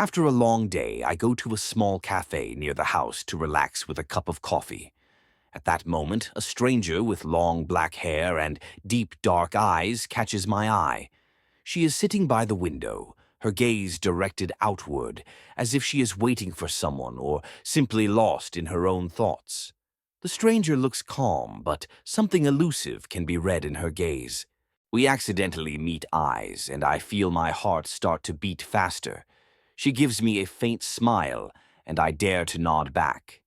After a long day, I go to a small cafe near the house to relax with a cup of coffee. At that moment, a stranger with long black hair and deep dark eyes catches my eye. She is sitting by the window, her gaze directed outward, as if she is waiting for someone or simply lost in her own thoughts. The stranger looks calm, but something elusive can be read in her gaze. We accidentally meet eyes, and I feel my heart start to beat faster. She gives me a faint smile, and I dare to nod back.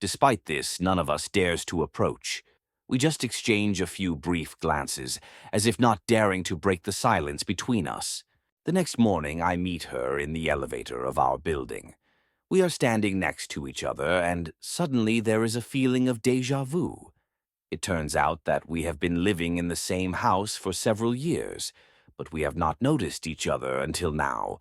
Despite this, none of us dares to approach. We just exchange a few brief glances, as if not daring to break the silence between us. The next morning, I meet her in the elevator of our building. We are standing next to each other, and suddenly there is a feeling of déjà vu. It turns out that we have been living in the same house for several years, but we have not noticed each other until now.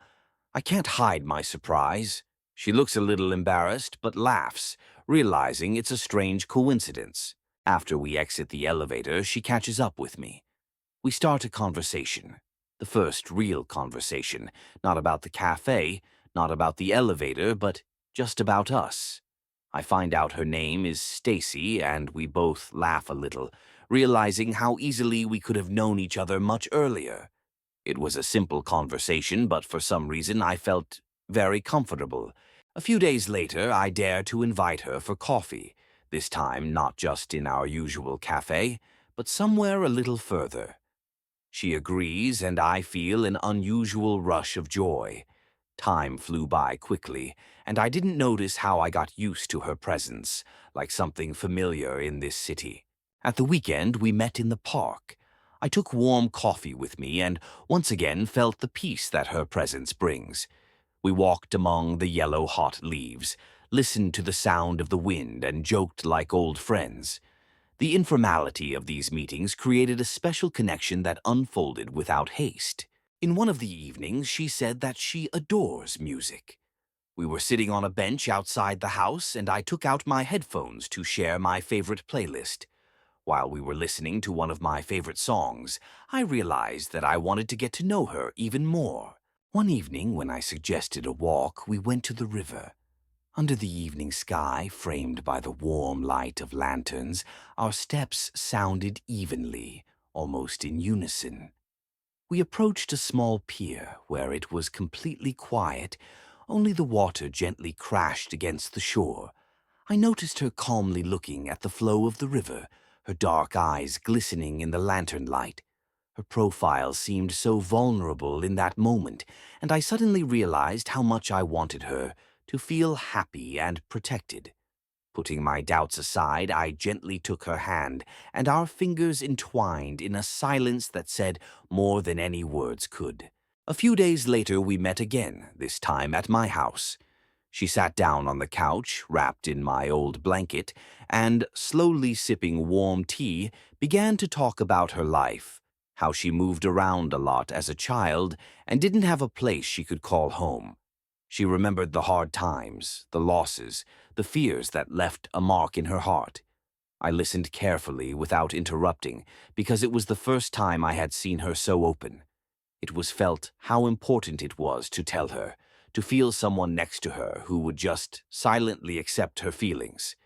I can't hide my surprise. She looks a little embarrassed, but laughs, realizing it's a strange coincidence. After we exit the elevator, she catches up with me. We start a conversation. The first real conversation, not about the cafe, not about the elevator, but just about us. I find out her name is Stacy, and we both laugh a little, realizing how easily we could have known each other much earlier. It was a simple conversation, but for some reason I felt very comfortable. A few days later, I dare to invite her for coffee, this time not just in our usual cafe, but somewhere a little further. She agrees, and I feel an unusual rush of joy. Time flew by quickly, and I didn't notice how I got used to her presence, like something familiar in this city. At the weekend, we met in the park. I took warm coffee with me and once again felt the peace that her presence brings. We walked among the yellow hot leaves, listened to the sound of the wind, and joked like old friends. The informality of these meetings created a special connection that unfolded without haste. In one of the evenings, she said that she adores music. We were sitting on a bench outside the house, and I took out my headphones to share my favorite playlist. While we were listening to one of my favorite songs, I realized that I wanted to get to know her even more. One evening, when I suggested a walk, we went to the river. Under the evening sky, framed by the warm light of lanterns, our steps sounded evenly, almost in unison. We approached a small pier where it was completely quiet, only the water gently crashed against the shore. I noticed her calmly looking at the flow of the river, her dark eyes glistening in the lantern light. Her profile seemed so vulnerable in that moment, and I suddenly realized how much I wanted her to feel happy and protected. Putting my doubts aside, I gently took her hand, and our fingers entwined in a silence that said more than any words could. A few days later, we met again, this time at my house. She sat down on the couch, wrapped in my old blanket, and, slowly sipping warm tea, began to talk about her life, how she moved around a lot as a child and didn't have a place she could call home. She remembered the hard times, the losses, the fears that left a mark in her heart. I listened carefully without interrupting, because it was the first time I had seen her so open. It was felt how important it was to tell her, to feel someone next to her who would just silently accept her feelings.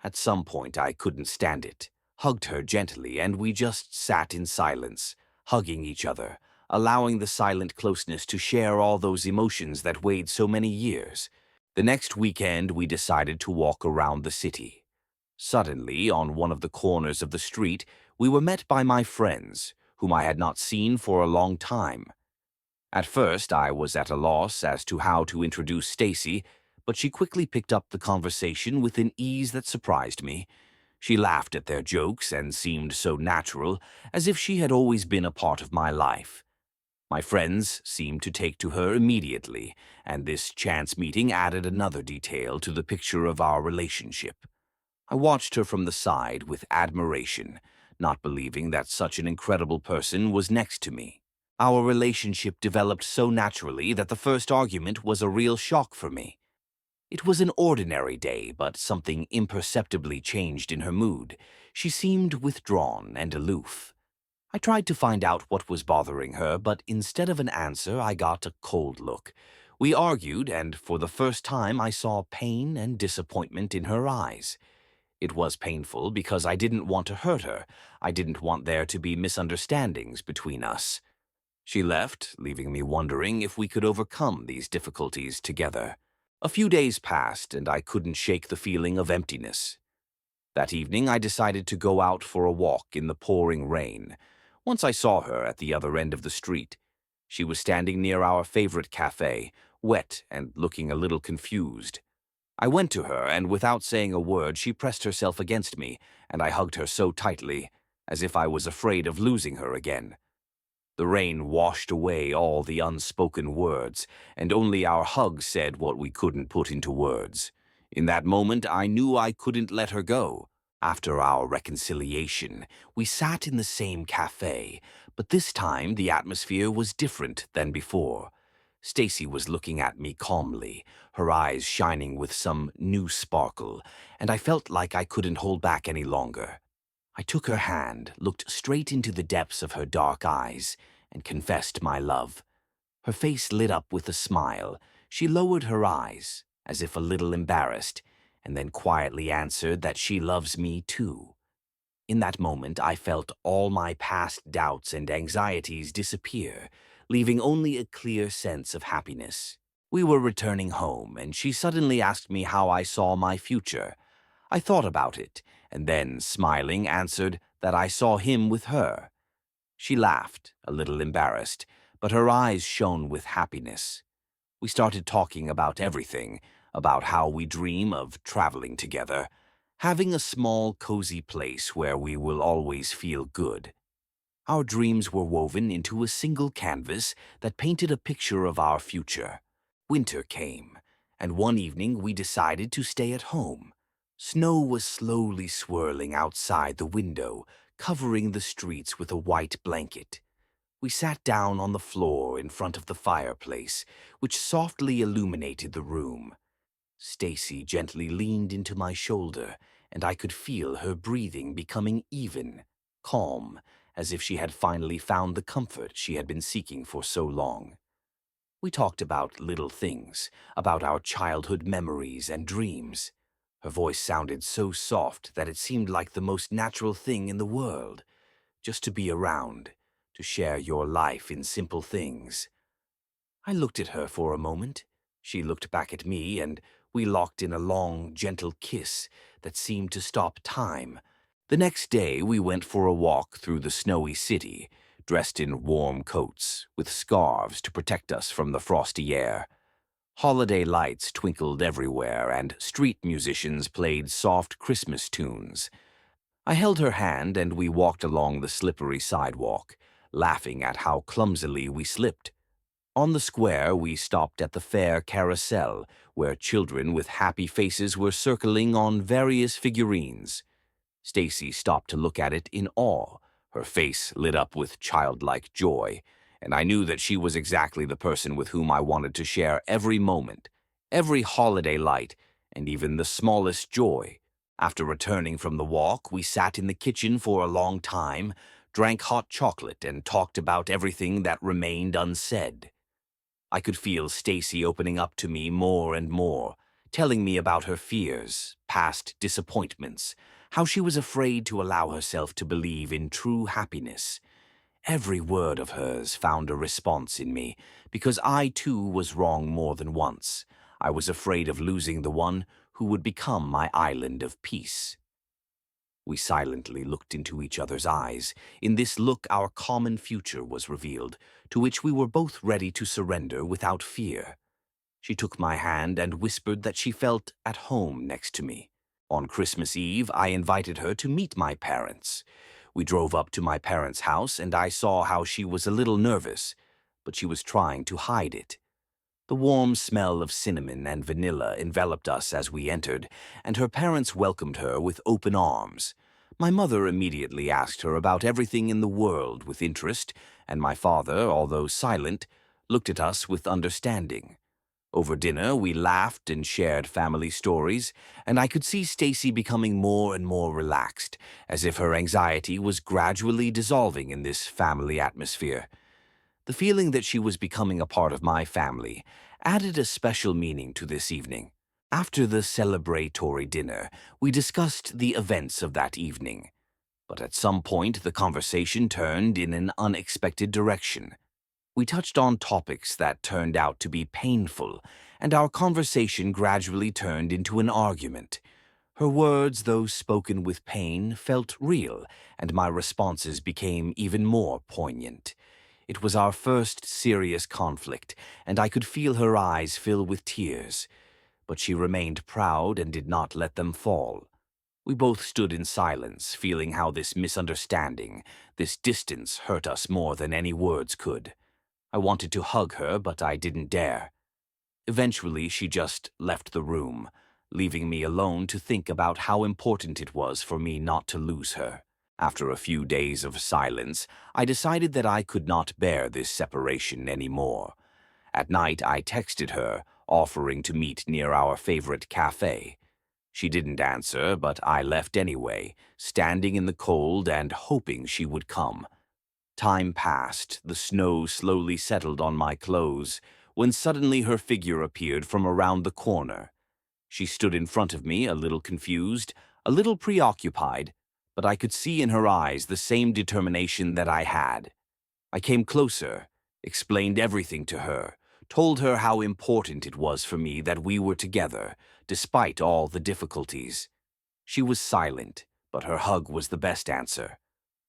At some point, I couldn't stand it, hugged her gently, and we just sat in silence, hugging each other, allowing the silent closeness to share all those emotions that weighed so many years. The next weekend, we decided to walk around the city. Suddenly, on one of the corners of the street, we were met by my friends, whom I had not seen for a long time. At first, I was at a loss as to how to introduce Stacy, but she quickly picked up the conversation with an ease that surprised me. She laughed at their jokes and seemed so natural, as if she had always been a part of my life. My friends seemed to take to her immediately, and this chance meeting added another detail to the picture of our relationship. I watched her from the side with admiration, not believing that such an incredible person was next to me. Our relationship developed so naturally that the first argument was a real shock for me. It was an ordinary day, but something imperceptibly changed in her mood. She seemed withdrawn and aloof. I tried to find out what was bothering her, but instead of an answer, I got a cold look, We argued, and for the first time I saw pain and disappointment in her eyes. It was painful because I didn't want to hurt her. I didn't want there to be misunderstandings between us. She left, leaving me wondering if we could overcome these difficulties together. A few days passed, and I couldn't shake the feeling of emptiness. That evening, I decided to go out for a walk in the pouring rain. Once I saw her at the other end of the street. She was standing near our favorite cafe, wet and looking a little confused. I went to her, and without saying a word, she pressed herself against me, and I hugged her so tightly, as if I was afraid of losing her again. The rain washed away all the unspoken words, and only our hug said what we couldn't put into words. In that moment, I knew I couldn't let her go. After our reconciliation, we sat in the same cafe, but this time the atmosphere was different than before. Stacy was looking at me calmly, her eyes shining with some new sparkle, and I felt like I couldn't hold back any longer. I took her hand, looked straight into the depths of her dark eyes, and confessed my love. Her face lit up with a smile. She lowered her eyes, as if a little embarrassed, and then quietly answered that she loves me too. In that moment, I felt all my past doubts and anxieties disappear, leaving only a clear sense of happiness. We were returning home, and she suddenly asked me how I saw my future. I thought about it, and then, smiling, answered that I saw him with her. She laughed, a little embarrassed, but her eyes shone with happiness. We started talking about everything, about how we dream of traveling together, having a small, cozy place where we will always feel good. Our dreams were woven into a single canvas that painted a picture of our future. Winter came, and one evening we decided to stay at home. Snow was slowly swirling outside the window, covering the streets with a white blanket. We sat down on the floor in front of the fireplace, which softly illuminated the room. Stacy gently leaned into my shoulder, and I could feel her breathing becoming even, calm, as if she had finally found the comfort she had been seeking for so long. We talked about little things, about our childhood memories and dreams. Her voice sounded so soft that it seemed like the most natural thing in the world, just to be around, to share your life in simple things. I looked at her for a moment. She looked back at me, and we locked in a long, gentle kiss that seemed to stop time. The next day, we went for a walk through the snowy city, dressed in warm coats, with scarves to protect us from the frosty air. Holiday lights twinkled everywhere, and street musicians played soft Christmas tunes. I held her hand, and we walked along the slippery sidewalk, laughing at how clumsily we slipped. On the square, we stopped at the fair carousel, where children with happy faces were circling on various figurines. Stacy stopped to look at it in awe, her face lit up with childlike joy, and I knew that she was exactly the person with whom I wanted to share every moment, every holiday light, and even the smallest joy. After returning from the walk, we sat in the kitchen for a long time, drank hot chocolate, and talked about everything that remained unsaid. I could feel Stacy opening up to me more and more, telling me about her fears, past disappointments, how she was afraid to allow herself to believe in true happiness. Every word of hers found a response in me, because I too was wrong more than once. I was afraid of losing the one who would become my island of peace. We silently looked into each other's eyes. In this look, our common future was revealed, to which we were both ready to surrender without fear. She took my hand and whispered that she felt at home next to me. On Christmas Eve, I invited her to meet my parents. We drove up to my parents' house, and I saw how she was a little nervous, but she was trying to hide it. The warm smell of cinnamon and vanilla enveloped us as we entered, and her parents welcomed her with open arms. My mother immediately asked her about everything in the world with interest, and my father, although silent, looked at us with understanding. Over dinner, we laughed and shared family stories, and I could see Stacy becoming more and more relaxed, as if her anxiety was gradually dissolving in this family atmosphere. The feeling that she was becoming a part of my family added a special meaning to this evening. After the celebratory dinner, we discussed the events of that evening. But at some point, the conversation turned in an unexpected direction. We touched on topics that turned out to be painful, and our conversation gradually turned into an argument. Her words, though spoken with pain, felt real, and my responses became even more poignant. It was our first serious conflict, and I could feel her eyes fill with tears. But she remained proud and did not let them fall. We both stood in silence, feeling how this misunderstanding, this distance hurt us more than any words could. I wanted to hug her, but I didn't dare. Eventually, she just left the room, leaving me alone to think about how important it was for me not to lose her. After a few days of silence, I decided that I could not bear this separation anymore. At night, I texted her, offering to meet near our favorite cafe. She didn't answer, but I left anyway, standing in the cold and hoping she would come. Time passed, the snow slowly settled on my clothes, when suddenly her figure appeared from around the corner. She stood in front of me, a little confused, a little preoccupied, but I could see in her eyes the same determination that I had. I came closer, explained everything to her, told her how important it was for me that we were together, despite all the difficulties. She was silent, but her hug was the best answer.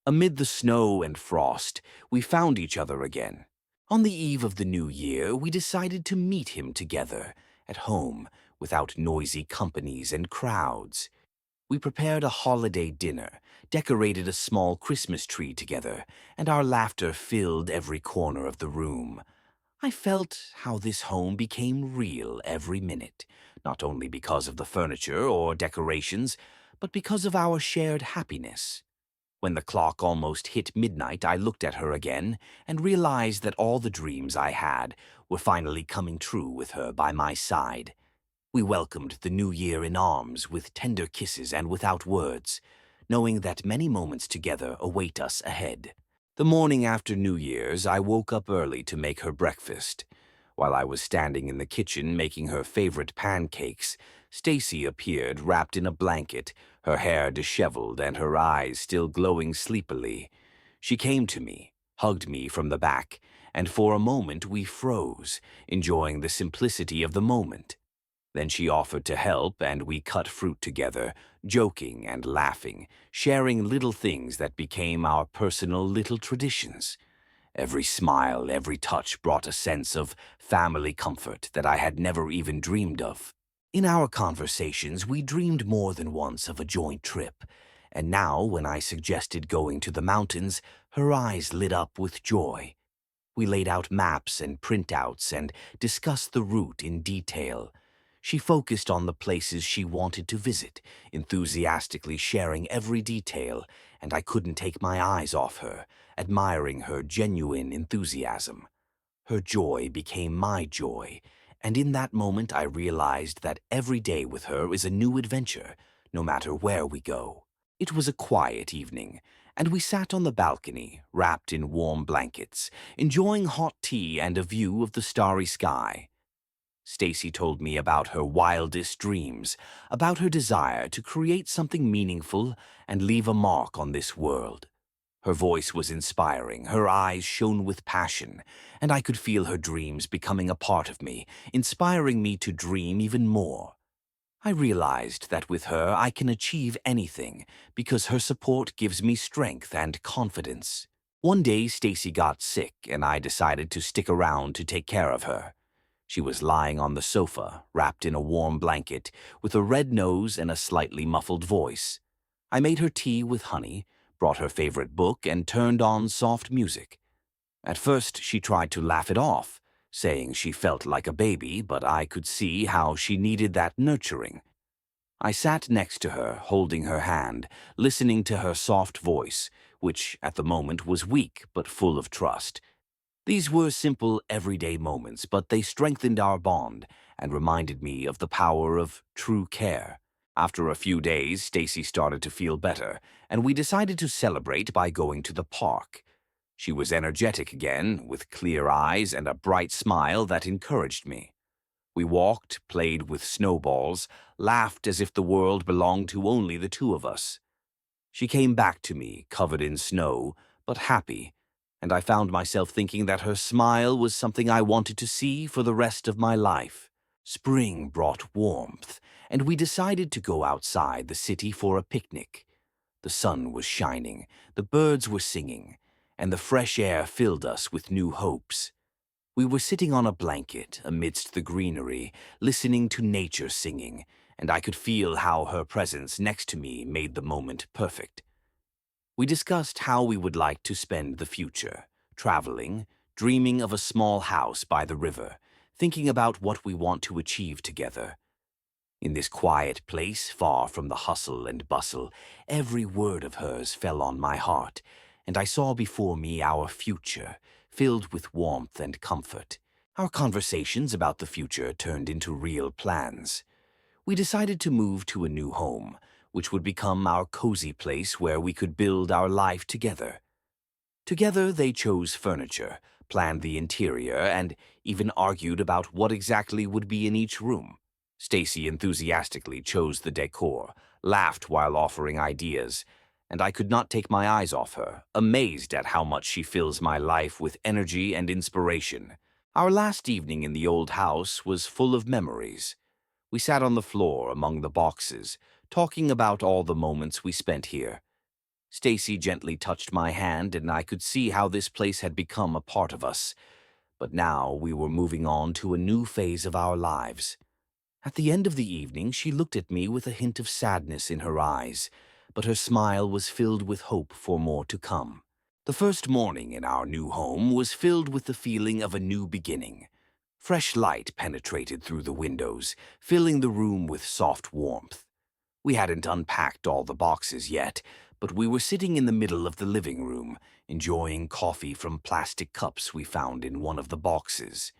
Amid the snow and frost, we found each other again. On the eve of the new year, we decided to meet him together, at home, without noisy companies and crowds. We prepared a holiday dinner, decorated a small Christmas tree together, and our laughter filled every corner of the room. I felt how this home became real every minute, not only because of the furniture or decorations, but because of our shared happiness. When the clock almost hit midnight, I looked at her again and realized that all the dreams I had were finally coming true with her by my side. We welcomed the new year in arms, with tender kisses and without words, knowing that many moments together await us ahead. The morning after New Year's, I woke up early to make her breakfast. While I was standing in the kitchen making her favorite pancakes, Stacy appeared wrapped in a blanket, her hair disheveled and her eyes still glowing sleepily. She came to me, hugged me from the back, and for a moment we froze, enjoying the simplicity of the moment. Then she offered to help, and we cut fruit together, joking and laughing, sharing little things that became our personal little traditions. Every smile, every touch brought a sense of family comfort that I had never even dreamed of. In our conversations, we dreamed more than once of a joint trip, and now, when I suggested going to the mountains, her eyes lit up with joy. We laid out maps and printouts and discussed the route in detail. She focused on the places she wanted to visit, enthusiastically sharing every detail, and I couldn't take my eyes off her, admiring her genuine enthusiasm. Her joy became my joy, and in that moment I realized that every day with her is a new adventure, no matter where we go. It was a quiet evening, and we sat on the balcony, wrapped in warm blankets, enjoying hot tea and a view of the starry sky. Stacy told me about her wildest dreams, about her desire to create something meaningful and leave a mark on this world. Her voice was inspiring, her eyes shone with passion, and I could feel her dreams becoming a part of me, inspiring me to dream even more. I realized that with her I can achieve anything because her support gives me strength and confidence. One day Stacy got sick and I decided to stick around to take care of her. She was lying on the sofa, wrapped in a warm blanket, with a red nose and a slightly muffled voice. I made her tea with honey, brought her favorite book, and turned on soft music. At first, she tried to laugh it off, saying she felt like a baby, but I could see how she needed that nurturing. I sat next to her, holding her hand, listening to her soft voice, which at the moment was weak but full of trust. These were simple, everyday moments, but they strengthened our bond and reminded me of the power of true care. After a few days, Stacy started to feel better, and we decided to celebrate by going to the park. She was energetic again, with clear eyes and a bright smile that encouraged me. We walked, played with snowballs, laughed as if the world belonged to only the two of us. She came back to me, covered in snow, but happy, and I found myself thinking that her smile was something I wanted to see for the rest of my life. Spring brought warmth, and we decided to go outside the city for a picnic. The sun was shining, the birds were singing, and the fresh air filled us with new hopes. We were sitting on a blanket amidst the greenery, listening to nature singing, and I could feel how her presence next to me made the moment perfect. We discussed how we would like to spend the future, traveling, dreaming of a small house by the river, thinking about what we want to achieve together. In this quiet place, far from the hustle and bustle, every word of hers fell on my heart, and I saw before me our future, filled with warmth and comfort. Our conversations about the future turned into real plans. We decided to move to a new home, which would become our cozy place where we could build our life together. Together they chose furniture, planned the interior, and even argued about what exactly would be in each room. Stacy enthusiastically chose the decor, laughed while offering ideas, and I could not take my eyes off her, amazed at how much she fills my life with energy and inspiration. Our last evening in the old house was full of memories. We sat on the floor among the boxes, talking about all the moments we spent here. Stacy gently touched my hand, and I could see how this place had become a part of us. But now we were moving on to a new phase of our lives. At the end of the evening, she looked at me with a hint of sadness in her eyes, but her smile was filled with hope for more to come. The first morning in our new home was filled with the feeling of a new beginning. Fresh light penetrated through the windows, filling the room with soft warmth. We hadn't unpacked all the boxes yet, but we were sitting in the middle of the living room, enjoying coffee from plastic cups we found in one of the boxes.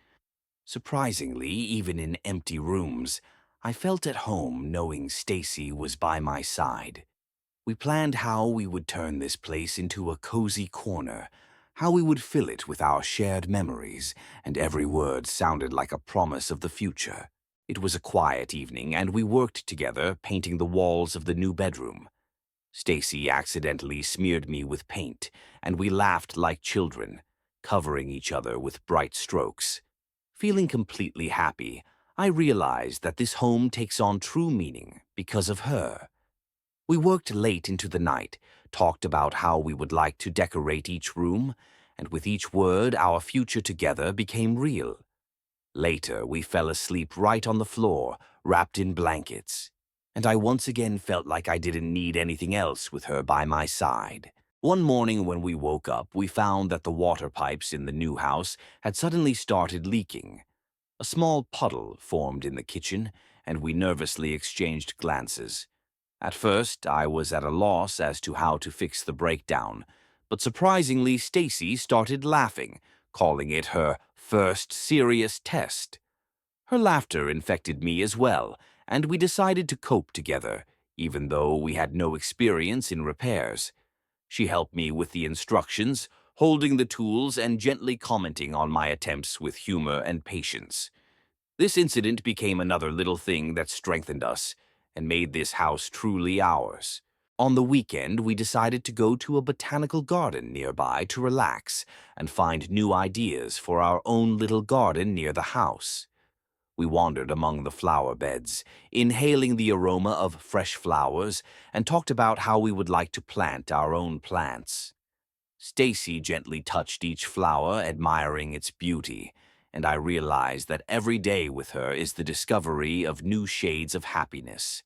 Surprisingly, even in empty rooms, I felt at home knowing Stacy was by my side. We planned how we would turn this place into a cozy corner, how we would fill it with our shared memories, and every word sounded like a promise of the future. It was a quiet evening, and we worked together, painting the walls of the new bedroom. Stacy accidentally smeared me with paint, and we laughed like children, covering each other with bright strokes. Feeling completely happy, I realized that this home takes on true meaning because of her. We worked late into the night, talked about how we would like to decorate each room, and with each word our future together became real. Later, we fell asleep right on the floor, wrapped in blankets, and I once again felt like I didn't need anything else with her by my side. One morning when we woke up, we found that the water pipes in the new house had suddenly started leaking. A small puddle formed in the kitchen, and we nervously exchanged glances. At first, I was at a loss as to how to fix the breakdown, but surprisingly, Stacy started laughing, calling it her first serious test. Her laughter infected me as well, and we decided to cope together, even though we had no experience in repairs. She helped me with the instructions, holding the tools and gently commenting on my attempts with humor and patience. This incident became another little thing that strengthened us and made this house truly ours. On the weekend, we decided to go to a botanical garden nearby to relax and find new ideas for our own little garden near the house. We wandered among the flower beds, inhaling the aroma of fresh flowers, and talked about how we would like to plant our own plants. Stacy gently touched each flower, admiring its beauty, and I realized that every day with her is the discovery of new shades of happiness.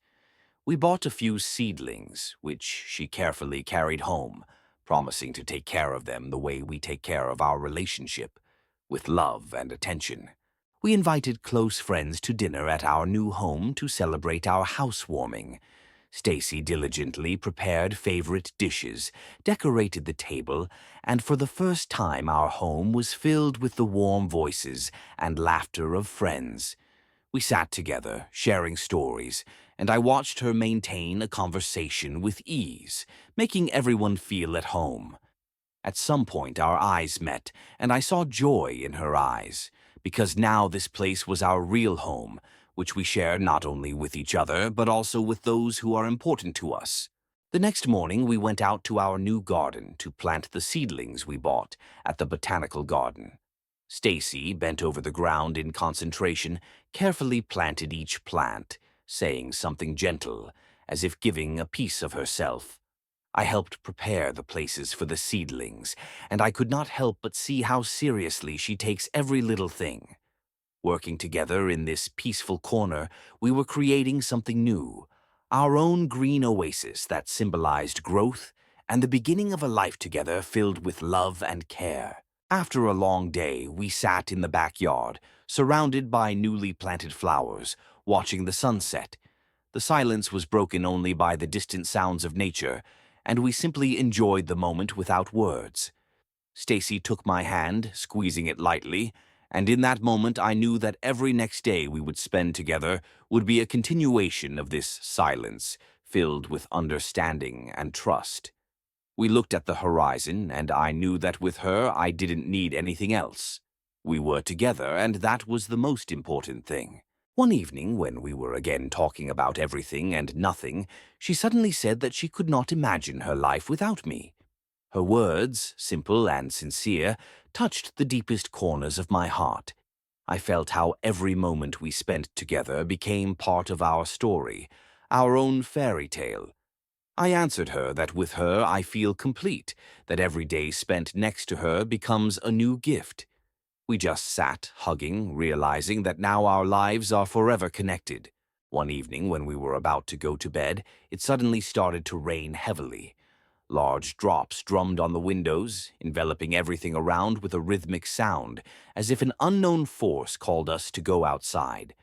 We bought a few seedlings, which she carefully carried home, promising to take care of them the way we take care of our relationship, with love and attention. We invited close friends to dinner at our new home to celebrate our housewarming. Stacy diligently prepared favorite dishes, decorated the table, and for the first time our home was filled with the warm voices and laughter of friends. We sat together, sharing stories, and I watched her maintain a conversation with ease, making everyone feel at home. At some point our eyes met, and I saw joy in her eyes, because now this place was our real home, which we share not only with each other, but also with those who are important to us. The next morning we went out to our new garden to plant the seedlings we bought at the botanical garden. Stacy, bent over the ground in concentration, carefully planted each plant, saying something gentle, as if giving a piece of herself. I helped prepare the places for the seedlings, and I could not help but see how seriously she takes every little thing. Working together in this peaceful corner, we were creating something new, our own green oasis that symbolized growth and the beginning of a life together filled with love and care. After a long day, we sat in the backyard, surrounded by newly planted flowers, watching the sunset. The silence was broken only by the distant sounds of nature, and we simply enjoyed the moment without words. Stacy took my hand, squeezing it lightly, and in that moment I knew that every next day we would spend together would be a continuation of this silence, filled with understanding and trust. We looked at the horizon, and I knew that with her I didn't need anything else. We were together, and that was the most important thing. One evening, when we were again talking about everything and nothing, she suddenly said that she could not imagine her life without me. Her words, simple and sincere, touched the deepest corners of my heart. I felt how every moment we spent together became part of our story, our own fairy tale. I answered her that with her I feel complete, that every day spent next to her becomes a new gift. We just sat, hugging, realizing that now our lives are forever connected. One evening, when we were about to go to bed, it suddenly started to rain heavily. Large drops drummed on the windows, enveloping everything around with a rhythmic sound, as if an unknown force called us to go outside.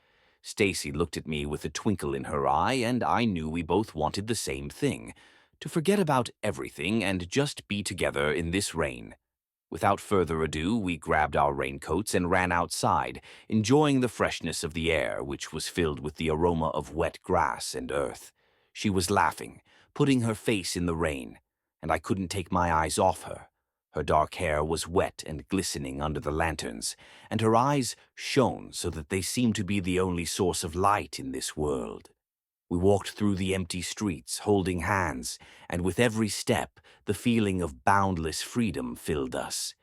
Stacy looked at me with a twinkle in her eye, and I knew we both wanted the same thing, to forget about everything and just be together in this rain. Without further ado, we grabbed our raincoats and ran outside, enjoying the freshness of the air, which was filled with the aroma of wet grass and earth. She was laughing, putting her face in the rain, and I couldn't take my eyes off her. Her dark hair was wet and glistening under the lanterns, and her eyes shone so that they seemed to be the only source of light in this world. We walked through the empty streets, holding hands, and with every step, the feeling of boundless freedom filled us.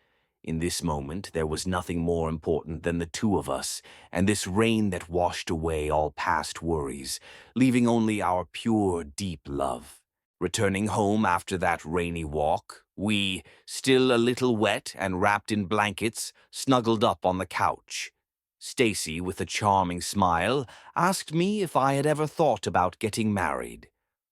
In this moment, there was nothing more important than the two of us, and this rain that washed away all past worries, leaving only our pure, deep love. Returning home after that rainy walk, we, still a little wet and wrapped in blankets, snuggled up on the couch. Stacy, with a charming smile, asked me if I had ever thought about getting married.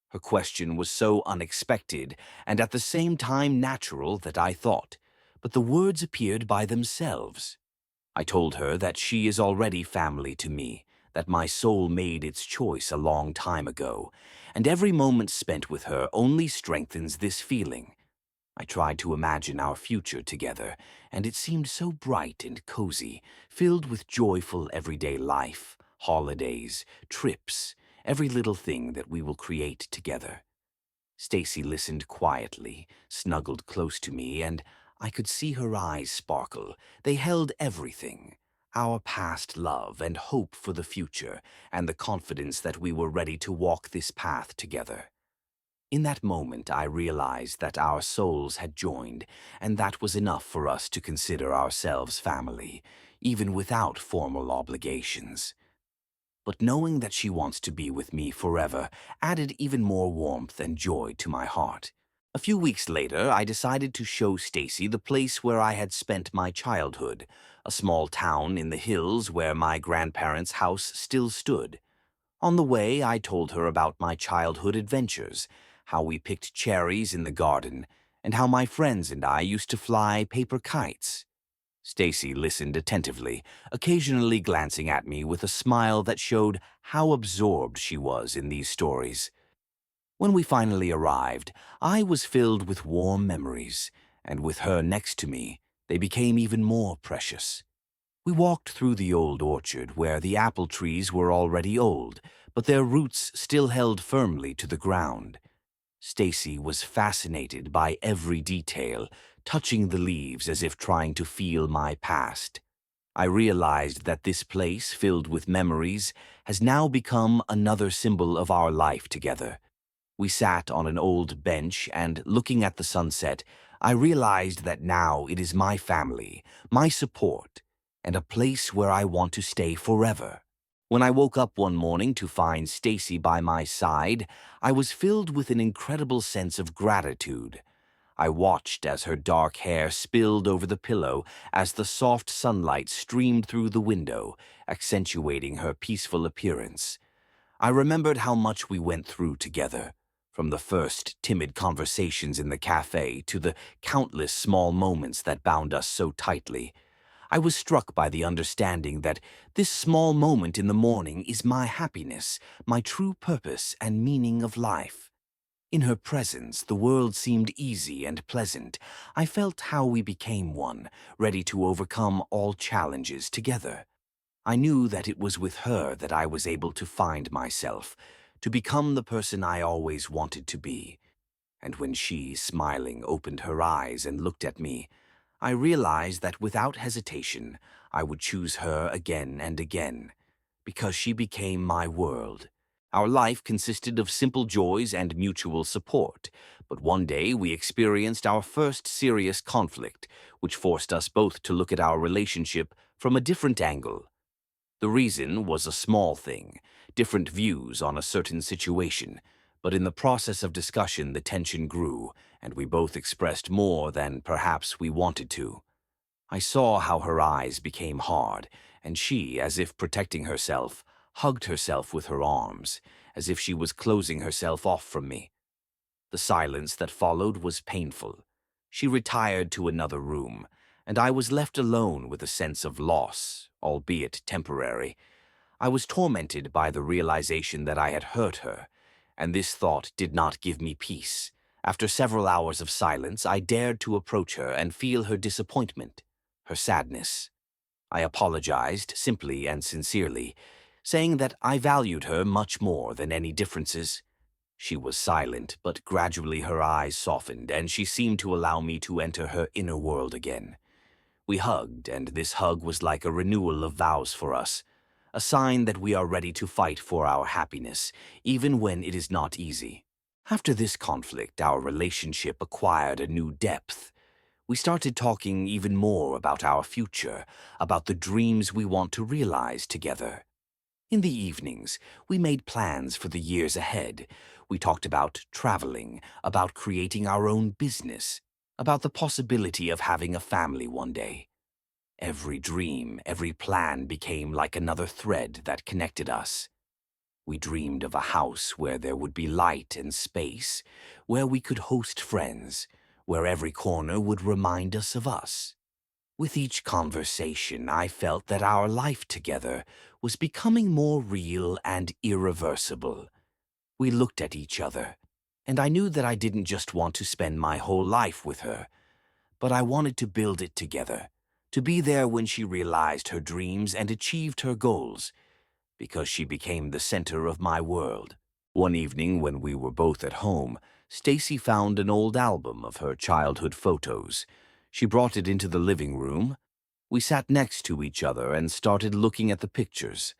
Her question was so unexpected and at the same time natural that I thought, but the words appeared by themselves. I told her that she is already family to me, that my soul made its choice a long time ago, and every moment spent with her only strengthens this feeling. I tried to imagine our future together, and it seemed so bright and cozy, filled with joyful everyday life, holidays, trips, every little thing that we will create together. Stacy listened quietly, snuggled close to me, and I could see her eyes sparkle. They held everything, our past love and hope for the future, and the confidence that we were ready to walk this path together. In that moment, I realized that our souls had joined, and that was enough for us to consider ourselves family, even without formal obligations. But knowing that she wants to be with me forever added even more warmth and joy to my heart. A few weeks later, I decided to show Stacy the place where I had spent my childhood, a small town in the hills where my grandparents' house still stood. On the way, I told her about my childhood adventures, how we picked cherries in the garden, and how my friends and I used to fly paper kites. Stacy listened attentively, occasionally glancing at me with a smile that showed how absorbed she was in these stories. When we finally arrived, I was filled with warm memories, and with her next to me, they became even more precious. We walked through the old orchard where the apple trees were already old, but their roots still held firmly to the ground. Stacy was fascinated by every detail, touching the leaves as if trying to feel my past. I realized that this place, filled with memories, has now become another symbol of our life together. We sat on an old bench, and looking at the sunset, I realized that now it is my family, my support, and a place where I want to stay forever. When I woke up one morning to find Stacy by my side, I was filled with an incredible sense of gratitude. I watched as her dark hair spilled over the pillow as the soft sunlight streamed through the window, accentuating her peaceful appearance. I remembered how much we went through together, from the first timid conversations in the cafe to the countless small moments that bound us so tightly. I was struck by the understanding that this small moment in the morning is my happiness, my true purpose and meaning of life. In her presence, the world seemed easy and pleasant. I felt how we became one, ready to overcome all challenges together. I knew that it was with her that I was able to find myself, to become the person I always wanted to be. And when she, smiling, opened her eyes and looked at me, I realized that without hesitation, I would choose her again and again, because she became my world. Our life consisted of simple joys and mutual support, but one day we experienced our first serious conflict, which forced us both to look at our relationship from a different angle. The reason was a small thing, different views on a certain situation, but in the process of discussion the tension grew, and we both expressed more than perhaps we wanted to. I saw how her eyes became hard, and she, as if protecting herself, hugged herself with her arms, as if she was closing herself off from me. The silence that followed was painful. She retired to another room, and I was left alone with a sense of loss, albeit temporary. I was tormented by the realization that I had hurt her, and this thought did not give me peace. After several hours of silence, I dared to approach her and feel her disappointment, her sadness. I apologized simply and sincerely, saying that I valued her much more than any differences. She was silent, but gradually her eyes softened, and she seemed to allow me to enter her inner world again. We hugged, and this hug was like a renewal of vows for us, a sign that we are ready to fight for our happiness, even when it is not easy. After this conflict, our relationship acquired a new depth. We started talking even more about our future, about the dreams we want to realize together. In the evenings, we made plans for the years ahead. We talked about traveling, about creating our own business, about the possibility of having a family one day. Every dream, every plan became like another thread that connected us. We dreamed of a house where there would be light and space, where we could host friends, where every corner would remind us of us. With each conversation, I felt that our life together was becoming more real and irreversible. We looked at each other, and I knew that I didn't just want to spend my whole life with her, but I wanted to build it together, to be there when she realized her dreams and achieved her goals, because she became the center of my world. One evening when we were both at home, Stacy found an old album of her childhood photos. She brought it into the living room. We sat next to each other and started looking at the pictures.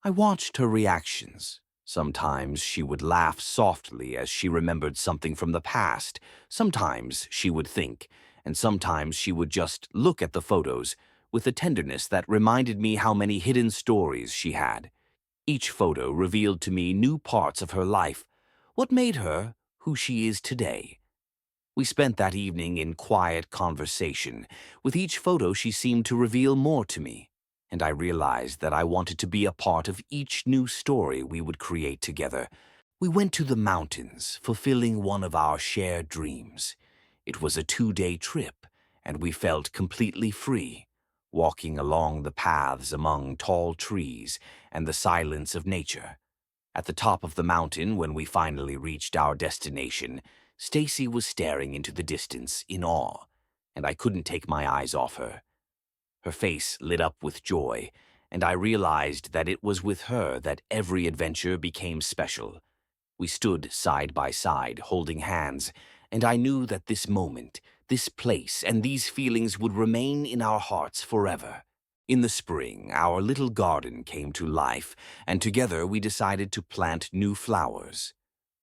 I watched her reactions. Sometimes she would laugh softly as she remembered something from the past. Sometimes she would think, and sometimes she would just look at the photos with a tenderness that reminded me how many hidden stories she had. Each photo revealed to me new parts of her life, what made her who she is today. We spent that evening in quiet conversation. With each photo, she seemed to reveal more to me, and I realized that I wanted to be a part of each new story we would create together. We went to the mountains, fulfilling one of our shared dreams. It was a 2-day trip, and we felt completely free, walking along the paths among tall trees and the silence of nature. At the top of the mountain, when we finally reached our destination, Stacy was staring into the distance in awe, and I couldn't take my eyes off her. Her face lit up with joy, and I realized that it was with her that every adventure became special. We stood side by side, holding hands, and I knew that this moment, this place, and these feelings would remain in our hearts forever. In the spring, our little garden came to life, and together we decided to plant new flowers.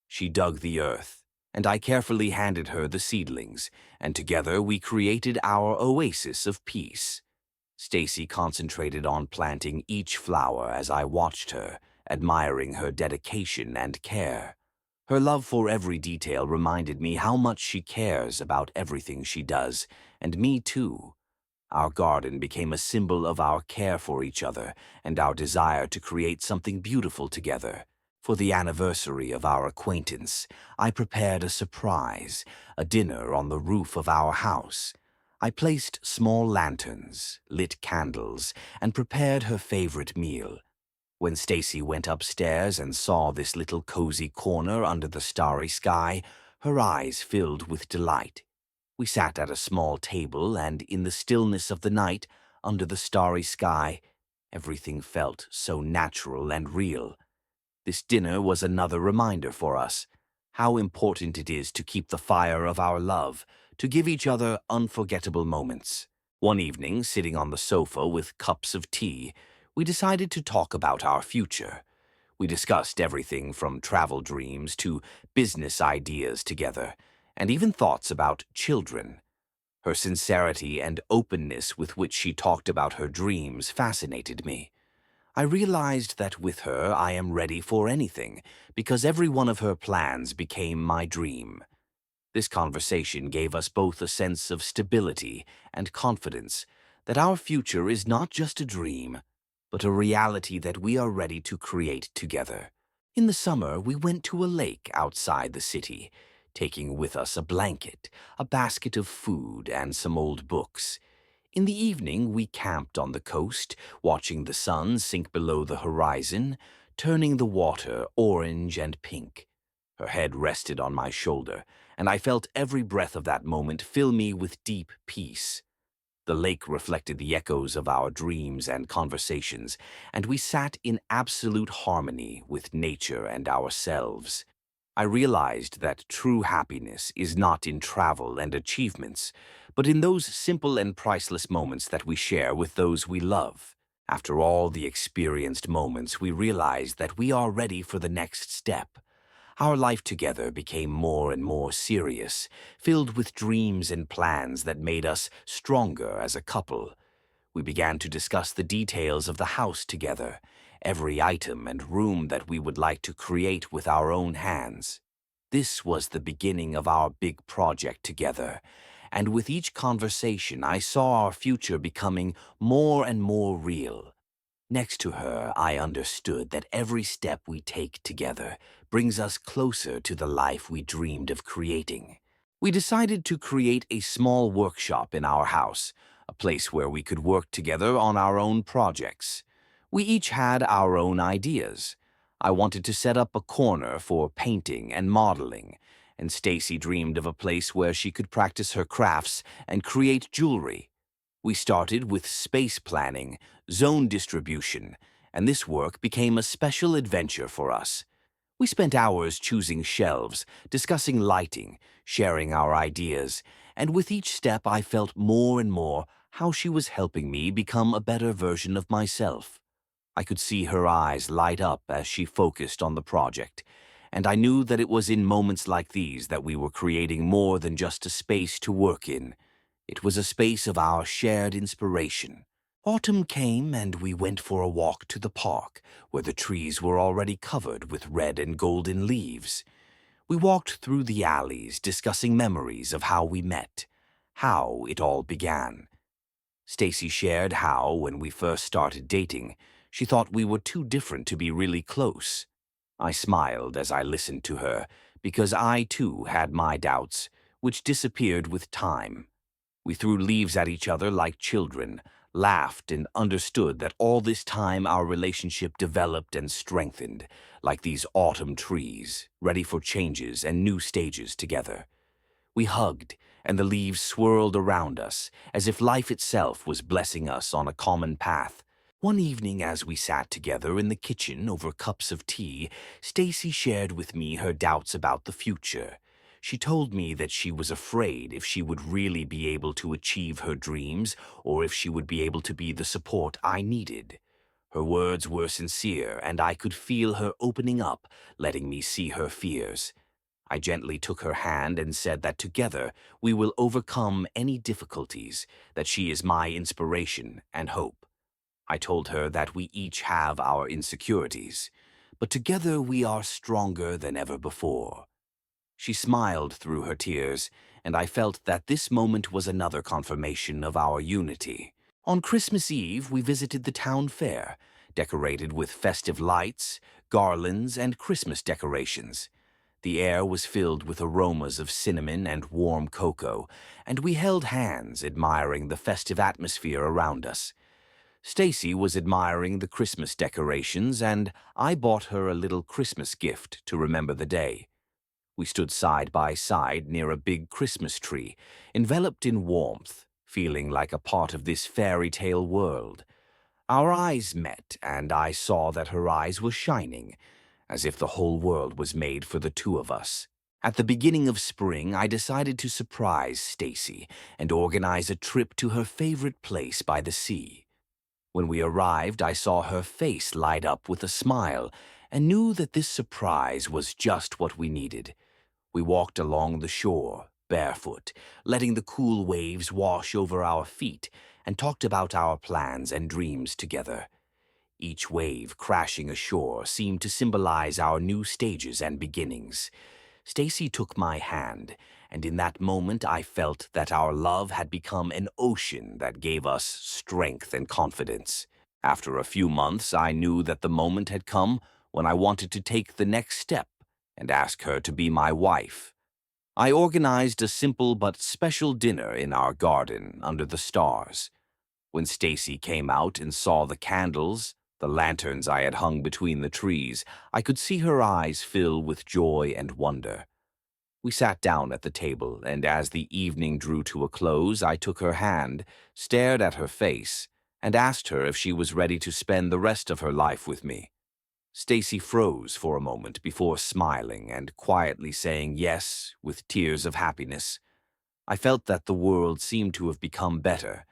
She dug the earth, and I carefully handed her the seedlings, and together we created our oasis of peace. Stacy concentrated on planting each flower as I watched her, admiring her dedication and care. Her love for every detail reminded me how much she cares about everything she does, and me too. Our garden became a symbol of our care for each other and our desire to create something beautiful together. For the anniversary of our acquaintance, I prepared a surprise, a dinner on the roof of our house. I placed small lanterns, lit candles, and prepared her favorite meal. When Stacy went upstairs and saw this little cozy corner under the starry sky, her eyes filled with delight. We sat at a small table, and in the stillness of the night, under the starry sky, everything felt so natural and real. This dinner was another reminder for us how important it is to keep the fire of our love, to give each other unforgettable moments. One evening, sitting on the sofa with cups of tea, we decided to talk about our future. We discussed everything from travel dreams to business ideas together, and even thoughts about children. Her sincerity and openness with which she talked about her dreams fascinated me. I realized that with her I am ready for anything, because every one of her plans became my dream. This conversation gave us both a sense of stability and confidence that our future is not just a dream, but a reality that we are ready to create together. In the summer, we went to a lake outside the city, taking with us a blanket, a basket of food, and some old books. In the evening, we camped on the coast, watching the sun sink below the horizon, turning the water orange and pink. Her head rested on my shoulder, and I felt every breath of that moment fill me with deep peace. The lake reflected the echoes of our dreams and conversations, and we sat in absolute harmony with nature and ourselves. I realized that true happiness is not in travel and achievements, but in those simple and priceless moments that we share with those we love. After all the experienced moments, we realized that we are ready for the next step. Our life together became more and more serious, filled with dreams and plans that made us stronger as a couple. We began to discuss the details of the house together, every item and room that we would like to create with our own hands. This was the beginning of our big project together, and with each conversation I saw our future becoming more and more real. Next to her, I understood that every step we take together brings us closer to the life we dreamed of creating. We decided to create a small workshop in our house, a place where we could work together on our own projects. We each had our own ideas. I wanted to set up a corner for painting and modeling, and Stacy dreamed of a place where she could practice her crafts and create jewelry. We started with space planning, zone distribution, and this work became a special adventure for us. We spent hours choosing shelves, discussing lighting, sharing our ideas, and with each step I felt more and more how she was helping me become a better version of myself. I could see her eyes light up as she focused on the project, and I knew that it was in moments like these that we were creating more than just a space to work in. It was a space of our shared inspiration. Autumn came and we went for a walk to the park, where the trees were already covered with red and golden leaves. We walked through the alleys, discussing memories of how we met, how it all began. Stacy shared how, when we first started dating, she thought we were too different to be really close. I smiled as I listened to her, because I too had my doubts, which disappeared with time. We threw leaves at each other like children, laughed, and understood that all this time our relationship developed and strengthened, like these autumn trees, ready for changes and new stages together. We hugged, and the leaves swirled around us, as if life itself was blessing us on a common path. One evening as we sat together in the kitchen over cups of tea, Stacy shared with me her doubts about the future. She told me that she was afraid if she would really be able to achieve her dreams or if she would be able to be the support I needed. Her words were sincere, and I could feel her opening up, letting me see her fears. I gently took her hand and said that together we will overcome any difficulties, that she is my inspiration and hope. I told her that we each have our insecurities, but together we are stronger than ever before. She smiled through her tears, and I felt that this moment was another confirmation of our unity. On Christmas Eve, we visited the town fair, decorated with festive lights, garlands, and Christmas decorations. The air was filled with aromas of cinnamon and warm cocoa, and we held hands, admiring the festive atmosphere around us. Stacy was admiring the Christmas decorations, and I bought her a little Christmas gift to remember the day. We stood side by side near a big Christmas tree, enveloped in warmth, feeling like a part of this fairy tale world. Our eyes met, and I saw that her eyes were shining, as if the whole world was made for the two of us. At the beginning of spring, I decided to surprise Stacy and organize a trip to her favorite place by the sea. When we arrived, I saw her face light up with a smile and knew that this surprise was just what we needed. We walked along the shore, barefoot, letting the cool waves wash over our feet, and talked about our plans and dreams together. Each wave crashing ashore seemed to symbolize our new stages and beginnings. Stacy took my hand, and in that moment I felt that our love had become an ocean that gave us strength and confidence. After a few months, I knew that the moment had come when I wanted to take the next step and ask her to be my wife. I organized a simple but special dinner in our garden under the stars. When Stacy came out and saw the candles, the lanterns I had hung between the trees, I could see her eyes fill with joy and wonder. We sat down at the table, and as the evening drew to a close, I took her hand, stared at her face, and asked her if she was ready to spend the rest of her life with me. Stacy froze for a moment before smiling and quietly saying yes with tears of happiness. I felt that the world seemed to have become better,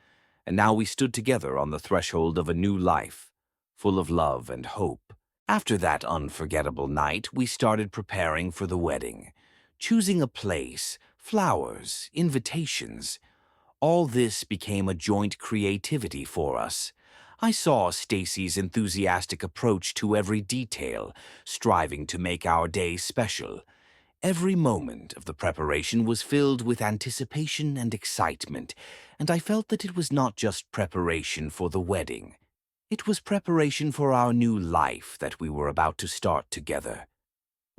and now we stood together on the threshold of a new life, full of love and hope. After that unforgettable night, we started preparing for the wedding, choosing a place, flowers, invitations. All this became a joint creativity for us. I saw Stacy's enthusiastic approach to every detail, striving to make our day special. Every moment of the preparation was filled with anticipation and excitement, and I felt that it was not just preparation for the wedding. It was preparation for our new life that we were about to start together.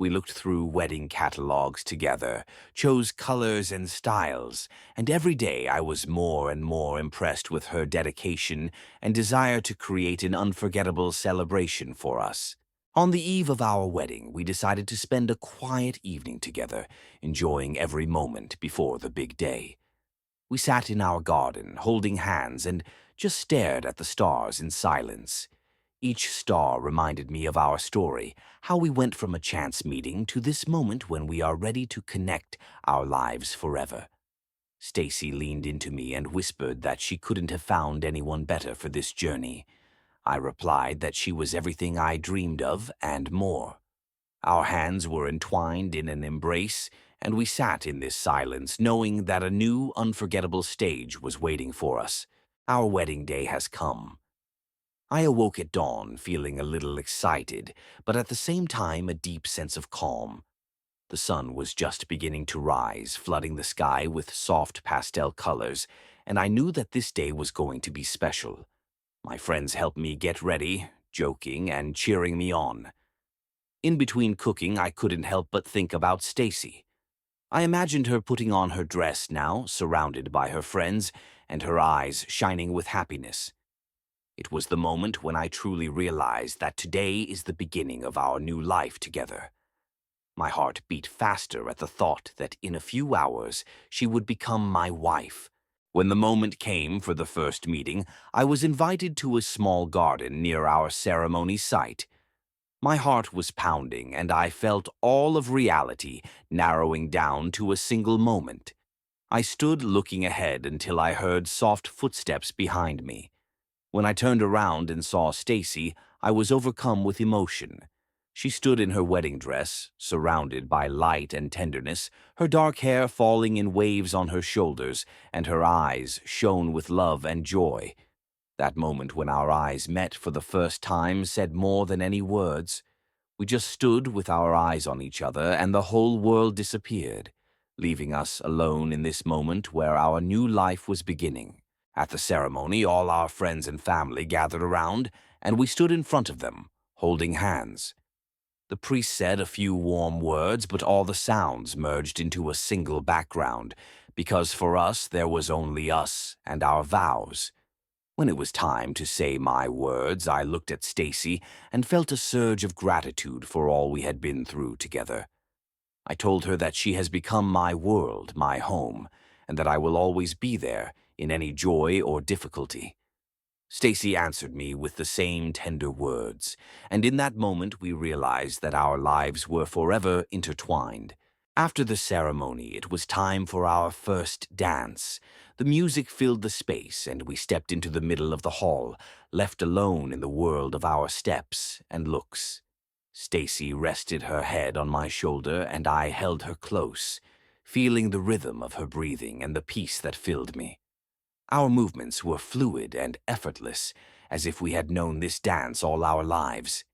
We looked through wedding catalogs together, chose colors and styles, and every day I was more and more impressed with her dedication and desire to create an unforgettable celebration for us. On the eve of our wedding, we decided to spend a quiet evening together, enjoying every moment before the big day. We sat in our garden, holding hands, and just stared at the stars in silence. Each star reminded me of our story, how we went from a chance meeting to this moment when we are ready to connect our lives forever. Stacy leaned into me and whispered that she couldn't have found anyone better for this journey. I replied that she was everything I dreamed of and more. Our hands were entwined in an embrace, and we sat in this silence, knowing that a new, unforgettable stage was waiting for us. Our wedding day has come. I awoke at dawn, feeling a little excited, but at the same time a deep sense of calm. The sun was just beginning to rise, flooding the sky with soft pastel colors, and I knew that this day was going to be special. My friends helped me get ready, joking and cheering me on. In between cooking, I couldn't help but think about Stacy. I imagined her putting on her dress now, surrounded by her friends, and her eyes shining with happiness. It was the moment when I truly realized that today is the beginning of our new life together. My heart beat faster at the thought that in a few hours she would become my wife. When the moment came for the first meeting, I was invited to a small garden near our ceremony site. My heart was pounding, and I felt all of reality narrowing down to a single moment. I stood looking ahead until I heard soft footsteps behind me. When I turned around and saw Stacy, I was overcome with emotion. She stood in her wedding dress, surrounded by light and tenderness, her dark hair falling in waves on her shoulders, and her eyes shone with love and joy. That moment when our eyes met for the first time said more than any words. We just stood with our eyes on each other, and the whole world disappeared, leaving us alone in this moment where our new life was beginning. At the ceremony, all our friends and family gathered around, and we stood in front of them, holding hands. The priest said a few warm words, but all the sounds merged into a single background, because for us there was only us and our vows. When it was time to say my words, I looked at Stacy and felt a surge of gratitude for all we had been through together. I told her that she has become my world, my home, and that I will always be there in any joy or difficulty. Stacy answered me with the same tender words, and in that moment we realized that our lives were forever intertwined. After the ceremony, it was time for our first dance. The music filled the space, and we stepped into the middle of the hall, left alone in the world of our steps and looks. Stacy rested her head on my shoulder, and I held her close, feeling the rhythm of her breathing and the peace that filled me. Our movements were fluid and effortless, as if we had known this dance all our lives.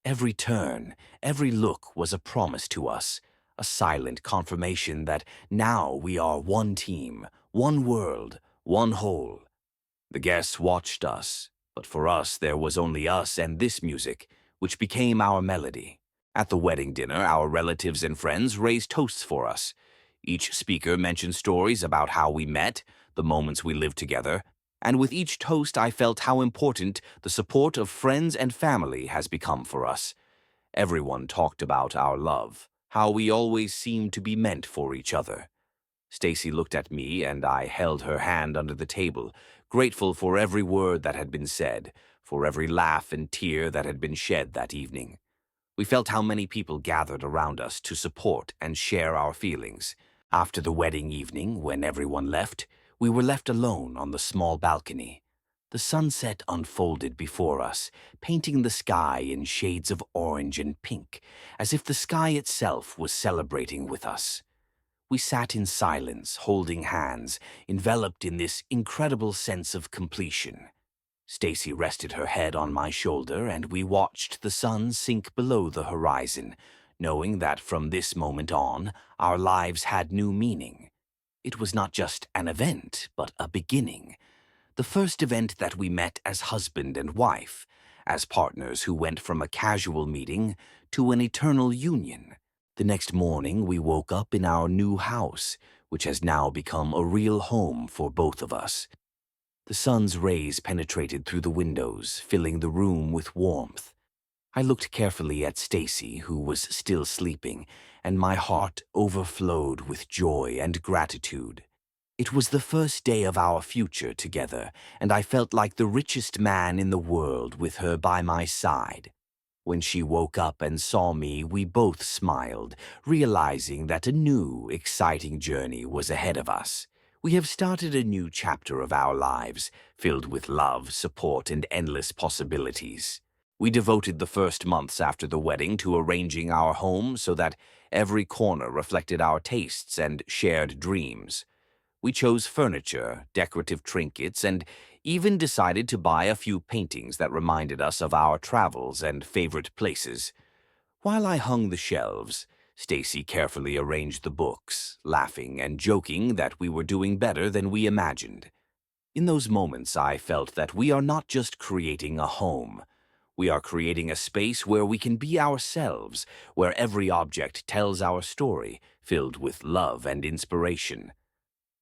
Every turn, every look was a promise to us, a silent confirmation that now we are one team, one world, one whole. The guests watched us, but for us there was only us and this music, which became our melody. At the wedding dinner, our relatives and friends raised toasts for us. Each speaker mentioned stories about how we met, the moments we lived together, and with each toast I felt how important the support of friends and family has become for us. Everyone talked about our love, how we always seemed to be meant for each other. Stacy looked at me, and I held her hand under the table, grateful for every word that had been said, for every laugh and tear that had been shed that evening. We felt how many people gathered around us to support and share our feelings. After the wedding evening, when everyone left, we were left alone on the small balcony. The sunset unfolded before us, painting the sky in shades of orange and pink, as if the sky itself was celebrating with us. We sat in silence, holding hands, enveloped in this incredible sense of completion. Stacy rested her head on my shoulder, and we watched the sun sink below the horizon, knowing that from this moment on, our lives had new meaning. It was not just an event, but a beginning. The first event that we met as husband and wife, as partners who went from a casual meeting to an eternal union. The next morning, we woke up in our new house, which has now become a real home for both of us. The sun's rays penetrated through the windows, filling the room with warmth. I looked carefully at Stacy, who was still sleeping, and my heart overflowed with joy and gratitude. It was the first day of our future together, and I felt like the richest man in the world with her by my side. When she woke up and saw me, we both smiled, realizing that a new, exciting journey was ahead of us. We have started a new chapter of our lives, filled with love, support, and endless possibilities. We devoted the first months after the wedding to arranging our home so that every corner reflected our tastes and shared dreams. We chose furniture, decorative trinkets, and even decided to buy a few paintings that reminded us of our travels and favorite places. While I hung the shelves, Stacy carefully arranged the books, laughing and joking that we were doing better than we imagined. In those moments, I felt that we are not just creating a home. We are creating a space where we can be ourselves, where every object tells our story, filled with love and inspiration.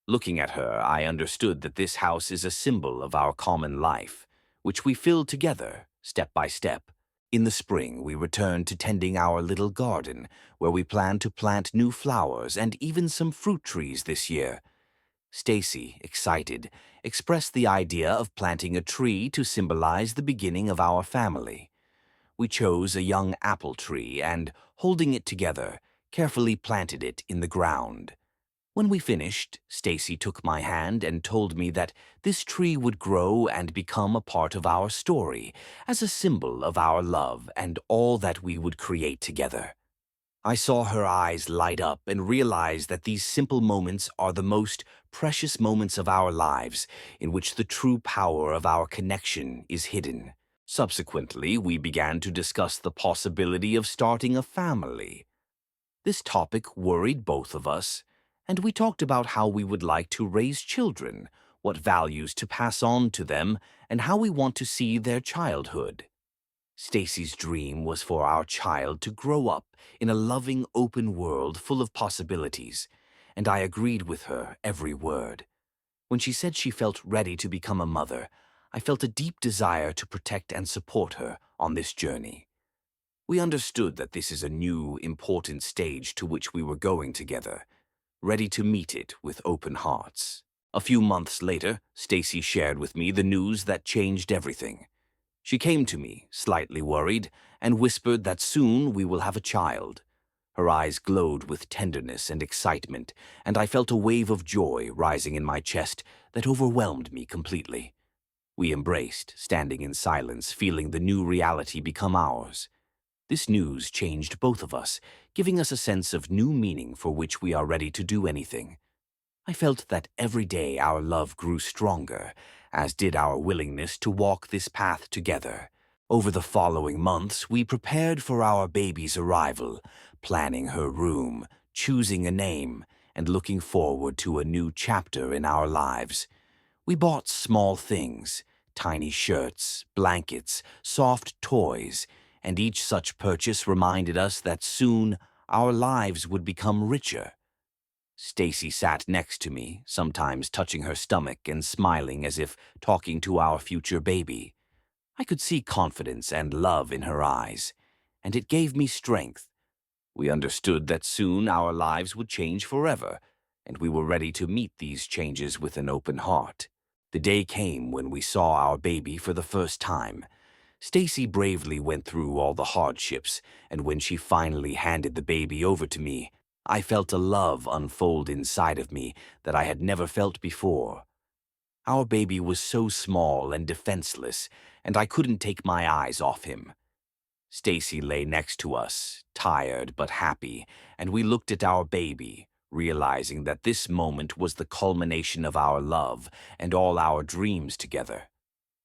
Looking at her, I understood that this house is a symbol of our common life, which we filled together, step by step. In the spring, we returned to tending our little garden, where we plan to plant new flowers and even some fruit trees this year. Stacy, excited, expressed the idea of planting a tree to symbolize the beginning of our family. We chose a young apple tree and, holding it together, carefully planted it in the ground. When we finished, Stacy took my hand and told me that this tree would grow and become a part of our story, as a symbol of our love and all that we would create together. I saw her eyes light up and realized that these simple moments are the most precious moments of our lives, in which the true power of our connection is hidden. Subsequently, we began to discuss the possibility of starting a family. This topic worried both of us, and we talked about how we would like to raise children, what values to pass on to them, and how we want to see their childhood. Stacy's dream was for our child to grow up in a loving, open world full of possibilities, and I agreed with her every word. When she said she felt ready to become a mother, I felt a deep desire to protect and support her on this journey. We understood that this is a new, important stage to which we were going together, ready to meet it with open hearts. A few months later, Stacy shared with me the news that changed everything. She came to me, slightly worried, and whispered that soon we will have a child. Her eyes glowed with tenderness and excitement, and I felt a wave of joy rising in my chest that overwhelmed me completely. We embraced, standing in silence, feeling the new reality become ours. This news changed both of us, giving us a sense of new meaning for which we are ready to do anything. I felt that every day our love grew stronger, as did our willingness to walk this path together. Over the following months, we prepared for our baby's arrival, planning her room, choosing a name, and looking forward to a new chapter in our lives. We bought small things, tiny shirts, blankets, soft toys, and each such purchase reminded us that soon our lives would become richer. Stacy sat next to me, sometimes touching her stomach and smiling as if talking to our future baby. I could see confidence and love in her eyes, and it gave me strength. We understood that soon our lives would change forever, and we were ready to meet these changes with an open heart. The day came when we saw our baby for the first time. Stacy bravely went through all the hardships, and when she finally handed the baby over to me, I felt a love unfold inside of me that I had never felt before. Our baby was so small and defenseless, and I couldn't take my eyes off him. Stacy lay next to us, tired but happy, and we looked at our baby, realizing that this moment was the culmination of our love and all our dreams together.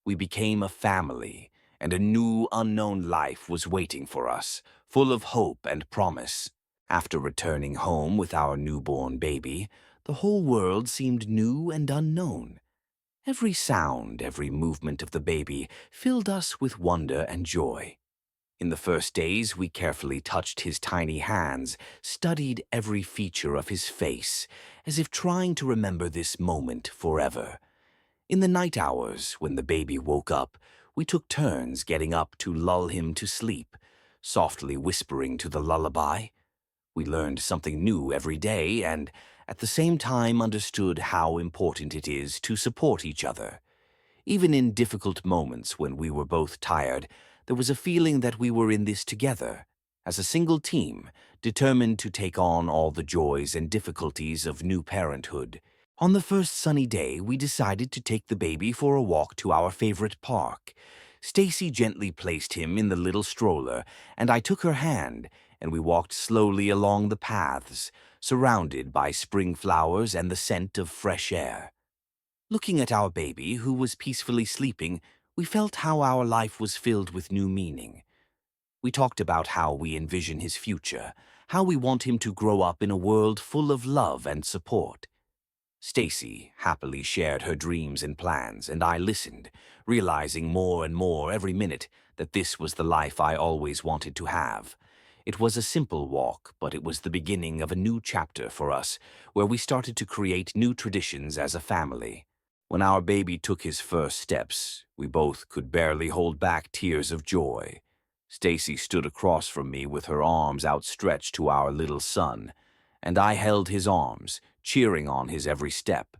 We became a family, and a new, unknown life was waiting for us, full of hope and promise. After returning home with our newborn baby, the whole world seemed new and unknown. Every sound, every movement of the baby filled us with wonder and joy. In the first days, we carefully touched his tiny hands, studied every feature of his face, as if trying to remember this moment forever. In the night hours, when the baby woke up, we took turns getting up to lull him to sleep, softly whispering to the lullaby. We learned something new every day and, at the same time, understood how important it is to support each other. Even in difficult moments when we were both tired, there was a feeling that we were in this together, as a single team, determined to take on all the joys and difficulties of new parenthood. On the first sunny day, we decided to take the baby for a walk to our favorite park. Stacy gently placed him in the little stroller, and I took her hand, and we walked slowly along the paths, surrounded by spring flowers and the scent of fresh air. Looking at our baby, who was peacefully sleeping, we felt how our life was filled with new meaning. We talked about how we envision his future, how we want him to grow up in a world full of love and support. Stacy happily shared her dreams and plans, and I listened, realizing more and more every minute that this was the life I always wanted to have. It was a simple walk, but it was the beginning of a new chapter for us, where we started to create new traditions as a family. When our baby took his first steps, we both could barely hold back tears of joy. Stacy stood across from me with her arms outstretched to our little son, and I held his arms, cheering on his every step.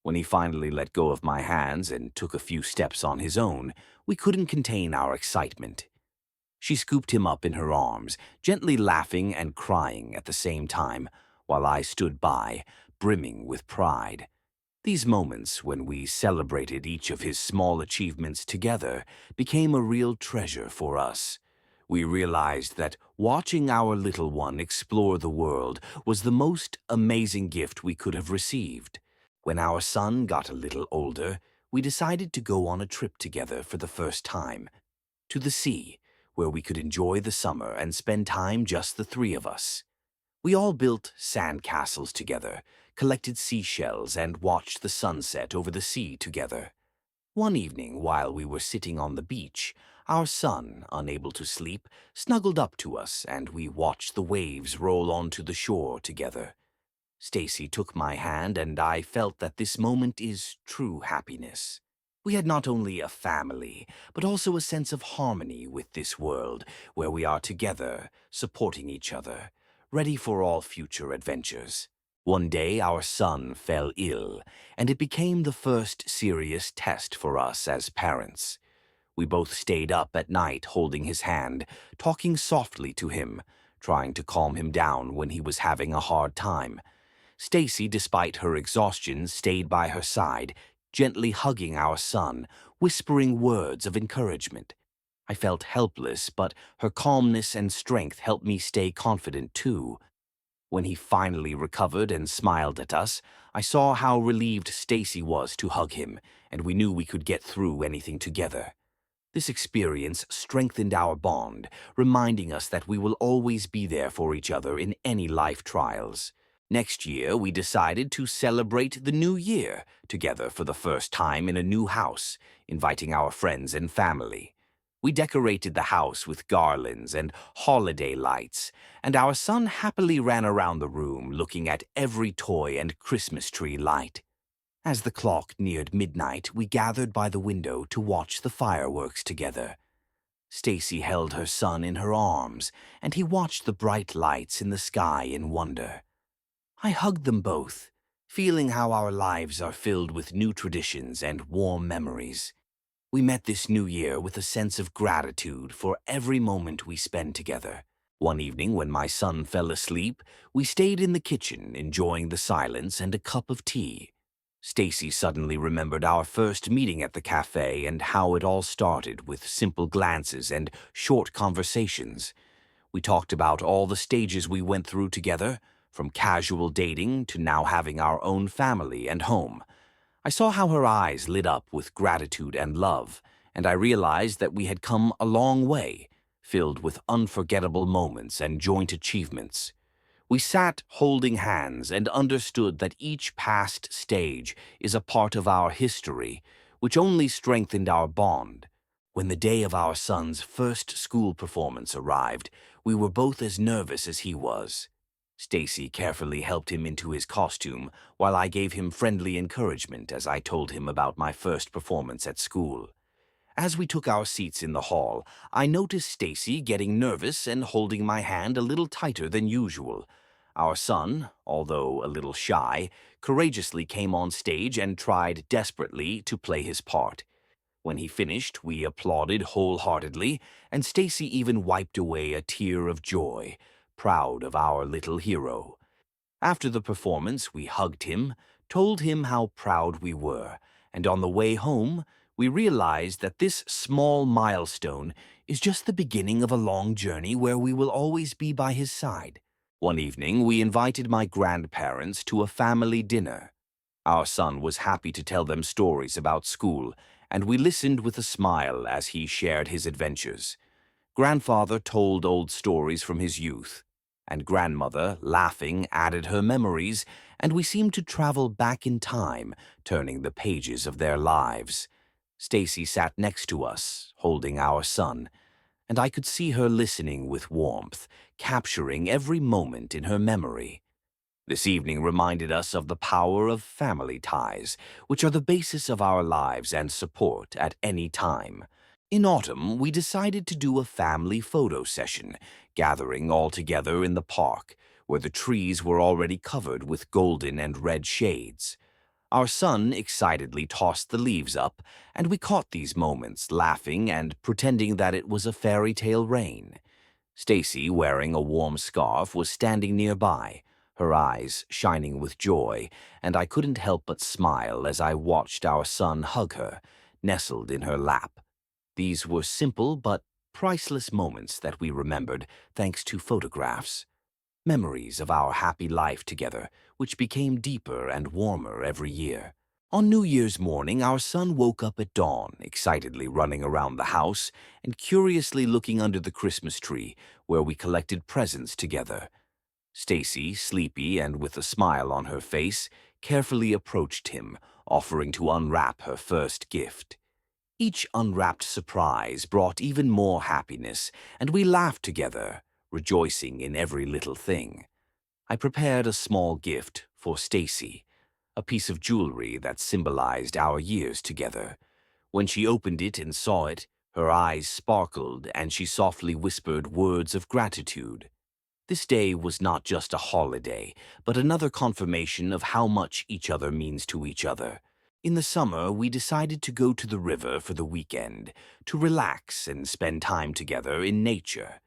When he finally let go of my hands and took a few steps on his own, we couldn't contain our excitement. She scooped him up in her arms, gently laughing and crying at the same time, while I stood by, brimming with pride. These moments, when we celebrated each of his small achievements together, became a real treasure for us. We realized that watching our little one explore the world was the most amazing gift we could have received. When our son got a little older, we decided to go on a trip together for the first time, to the sea, where we could enjoy the summer and spend time just the three of us. We all built sand castles together, collected seashells, and watched the sunset over the sea together. One evening, while we were sitting on the beach, our son, unable to sleep, snuggled up to us, and we watched the waves roll onto the shore together. Stacy took my hand, and I felt that this moment is true happiness. We had not only a family, but also a sense of harmony with this world, where we are together, supporting each other, ready for all future adventures. One day our son fell ill, and it became the first serious test for us as parents. We both stayed up at night holding his hand, talking softly to him, trying to calm him down when he was having a hard time. Stacy, despite her exhaustion, stayed by her side, gently hugging our son, whispering words of encouragement. I felt helpless, but her calmness and strength helped me stay confident too. When he finally recovered and smiled at us, I saw how relieved Stacy was to hug him, and we knew we could get through anything together. This experience strengthened our bond, reminding us that we will always be there for each other in any life trials. Next year, we decided to celebrate the new year together for the first time in a new house, inviting our friends and family. We decorated the house with garlands and holiday lights, and our son happily ran around the room looking at every toy and Christmas tree light. As the clock neared midnight, we gathered by the window to watch the fireworks together. Stacy held her son in her arms, and he watched the bright lights in the sky in wonder. I hugged them both, feeling how our lives are filled with new traditions and warm memories. We met this new year with a sense of gratitude for every moment we spend together. One evening, when my son fell asleep, we stayed in the kitchen enjoying the silence and a cup of tea. Stacy suddenly remembered our first meeting at the cafe and how it all started with simple glances and short conversations. We talked about all the stages we went through together, from casual dating to now having our own family and home. I saw how her eyes lit up with gratitude and love, and I realized that we had come a long way, filled with unforgettable moments and joint achievements. We sat holding hands and understood that each past stage is a part of our history, which only strengthened our bond. When the day of our son's first school performance arrived, we were both as nervous as he was. Stacy carefully helped him into his costume, while I gave him friendly encouragement as I told him about my first performance at school. As we took our seats in the hall, I noticed Stacy getting nervous and holding my hand a little tighter than usual. Our son, although a little shy, courageously came on stage and tried desperately to play his part. When he finished, we applauded wholeheartedly, and Stacy even wiped away a tear of joy, proud of our little hero. After the performance, we hugged him, told him how proud we were, and on the way home, we realized that this small milestone is just the beginning of a long journey where we will always be by his side. One evening, we invited my grandparents to a family dinner. Our son was happy to tell them stories about school, and we listened with a smile as he shared his adventures. Grandfather told old stories from his youth, and grandmother, laughing, added her memories, and we seemed to travel back in time, turning the pages of their lives. Stacy sat next to us, holding our son, and I could see her listening with warmth, capturing every moment in her memory. This evening reminded us of the power of family ties, which are the basis of our lives and support at any time. In autumn, we decided to do a family photo session, gathering all together in the park, where the trees were already covered with golden and red shades. Our son excitedly tossed the leaves up, and we caught these moments, laughing and pretending that it was a fairy tale rain. Stacy, wearing a warm scarf, was standing nearby, her eyes shining with joy, and I couldn't help but smile as I watched our son hug her, nestled in her lap. These were simple but priceless moments that we remembered thanks to photographs. Memories of our happy life together, which became deeper and warmer every year. On New Year's morning, our son woke up at dawn, excitedly running around the house and curiously looking under the Christmas tree, where we collected presents together. Stacy, sleepy and with a smile on her face, carefully approached him, offering to unwrap her first gift. Each unwrapped surprise brought even more happiness, and we laughed together, rejoicing in every little thing. I prepared a small gift for Stacy, a piece of jewelry that symbolized our years together. When she opened it and saw it, her eyes sparkled and she softly whispered words of gratitude. This day was not just a holiday, but another confirmation of how much each other means to each other. In the summer, we decided to go to the river for the weekend, to relax and spend time together in nature.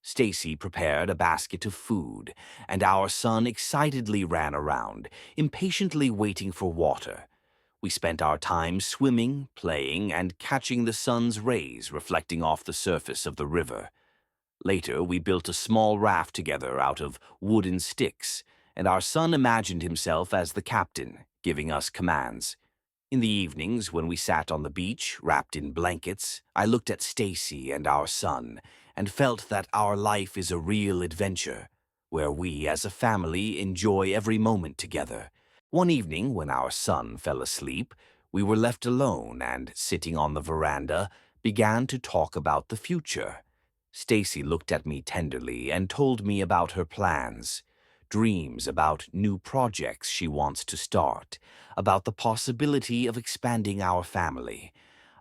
Stacy prepared a basket of food, and our son excitedly ran around, impatiently waiting for water. We spent our time swimming, playing, and catching the sun's rays reflecting off the surface of the river. Later, we built a small raft together out of wooden sticks, and our son imagined himself as the captain, giving us commands. In the evenings, when we sat on the beach, wrapped in blankets, I looked at Stacy and our son and felt that our life is a real adventure, where we as a family enjoy every moment together. One evening, when our son fell asleep, we were left alone and, sitting on the veranda, began to talk about the future. Stacy looked at me tenderly and told me about her plans, dreams about new projects she wants to start, about the possibility of expanding our family.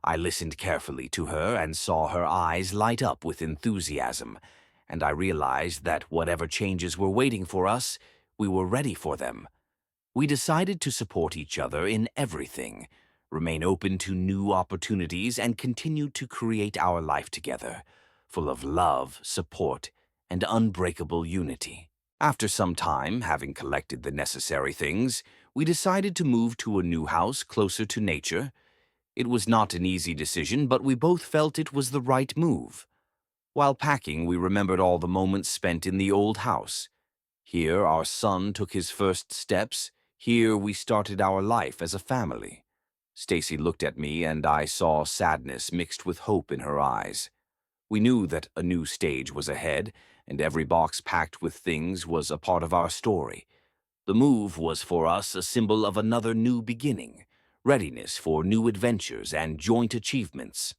I listened carefully to her and saw her eyes light up with enthusiasm, and I realized that whatever changes were waiting for us, we were ready for them. We decided to support each other in everything, remain open to new opportunities, and continue to create our life together, full of love, support, and unbreakable unity. After some time, having collected the necessary things, we decided to move to a new house closer to nature. It was not an easy decision, but we both felt it was the right move. While packing, we remembered all the moments spent in the old house. Here our son took his first steps. Here we started our life as a family. Stacy looked at me, and I saw sadness mixed with hope in her eyes. We knew that a new stage was ahead, and every box packed with things was a part of our story. The move was for us a symbol of another new beginning, readiness for new adventures and joint achievements.